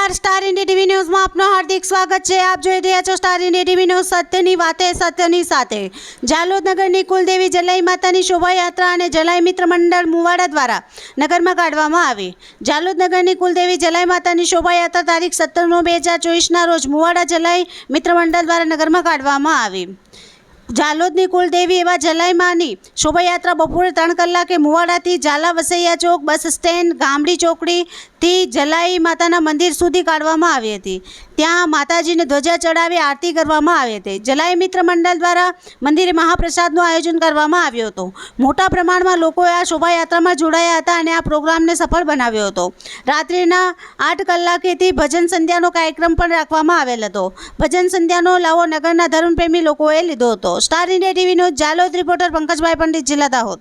નમસ્કાર, star India TV ન્યૂઝમાં આપનું હાર્દિક સ્વાગત છે। આપ જોઈ રહ્યા છો સ્ટાર ઇન્ડિયા ટીવી ન્યૂઝ। સત્યની વાતે સત્યની સાથે। જાલોદ નગરની કુલદેવી જલાઈ માતાની શોભાયાત્રા અને જલાઈ મિત્ર મંડળ મુવાડા દ્વારા નગરમાં કાઢવામાં આવી। જાલોદ નગરની કુલદેવી જલાઈ માતાની શોભાયાત્રા તારીખ 17/9/2024ના રોજ મુવાડા જલાઈ મિત્ર મંડળ દ્વારા નગરમાં કાઢવામાં આવી। જાલોદની કુલદેવી એવા જલાઈ માની શોભાયાત્રા બપોરે 3 કલાકે મુવાડાથી ઝાલા વસૈયા ચોક બસ સ્ટેન્ડ ગામડી ચોકડીથી જલાઈ માતાના મંદિર સુધી કાઢવામાં આવી હતી। ત્યાં માતાજીને ધ્વજા ચડાવી આરતી કરવામાં આવી હતી। જલાઈ મિત્ર મંડળ દ્વારા મંદિરે મહાપ્રસાદનું આયોજન કરવામાં આવ્યું હતું। મોટા પ્રમાણમાં લોકોએ આ શોભાયાત્રામાં જોડાયા હતા અને આ પ્રોગ્રામને સફળ બનાવ્યો હતો। રાત્રિના 8 કલાકેથી ભજન સંધ્યાનો કાર્યક્રમ પણ રાખવામાં આવેલ હતો। ભજન સંધ્યાનો લાવો નગરના ધર્મપ્રેમી લોકોએ લીધો હતો। Star India TV news Jhalod reporter Pankajbhai Pandit, જિલ્લા દાહોદ।